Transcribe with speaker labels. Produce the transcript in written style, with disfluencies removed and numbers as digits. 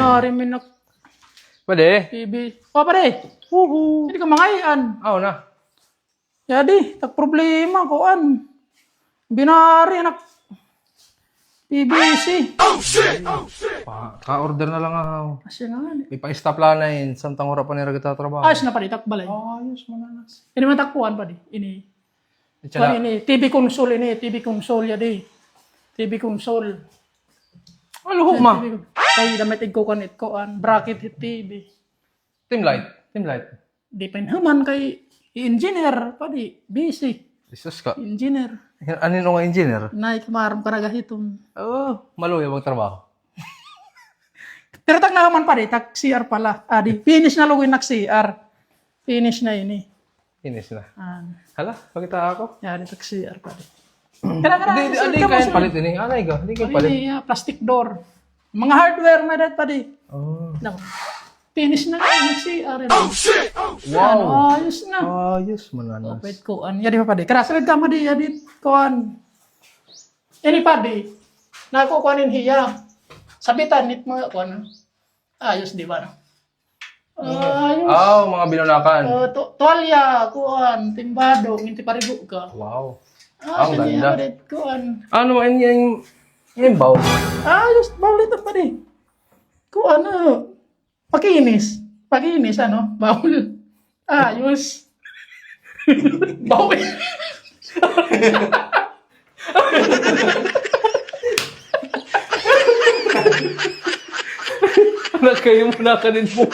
Speaker 1: Binari mo na
Speaker 2: Pwede?
Speaker 1: TV. O, pare. Hindi ka mangayan.
Speaker 2: Oo na.
Speaker 1: Jadi, tak problema ko an. Binari nak PVC.
Speaker 2: Ka-order na lang ako.
Speaker 1: Kasi nga ni.
Speaker 2: May pa-stop lang na yun. Samtang oras pa nila kita trabaho.
Speaker 1: Ayos na pa di tak balay.
Speaker 2: Ayos mga nas.
Speaker 1: Ini man takpuan pa di. Ini.
Speaker 2: Tsaka,
Speaker 1: Ini TV console ini, TV console ya di. TV console.
Speaker 2: ano ma?
Speaker 1: Kay damit ko kanit ko an bracket hit TV.
Speaker 2: Team light. Team light.
Speaker 1: Depend human kay engineer pa di. Busy.
Speaker 2: Jesus ka.
Speaker 1: Engineer.
Speaker 2: Ano nga engineer?
Speaker 1: Naik maram karaga hitom.
Speaker 2: Oo. Maluya magtrabaho.
Speaker 1: Pero tak naman pa di, tak CR pala. Adi, finish na lugoy nak CR. Finish na ini.
Speaker 2: Finish na.
Speaker 1: Ah,
Speaker 2: Hala, pakita ako.
Speaker 1: yari tak CR pa di. Kaya
Speaker 2: Hindi kayo palit ini. Anay ka? Hindi kayo palit.
Speaker 1: Ini plastic door. Mga hardware na dat pa di.
Speaker 2: Oh.
Speaker 1: Nako. Finish na ng CR.
Speaker 2: Wow.
Speaker 1: Ayos na.
Speaker 2: Ayos mananas.
Speaker 1: Wait ko an. Yadi pa di. Karasalid ka ma di yadi kuan. Ini pa di. Nako kuanin hiya. Sabitan nit mga kuan. Ayos di ba? Ayos.
Speaker 2: Mga binunakan.
Speaker 1: Tuwalya, kuan, timbado, minti parigo ka.
Speaker 2: Wow. Ang
Speaker 1: Sige,
Speaker 2: ganda.
Speaker 1: arit, kuan.
Speaker 2: Ano yung baw?
Speaker 1: Ayos, bawal ito pa di. Kuan, pakinis. Pakinis, ano? Bawal. Ayos. Bawal.
Speaker 2: Wala kayo muna ka din po.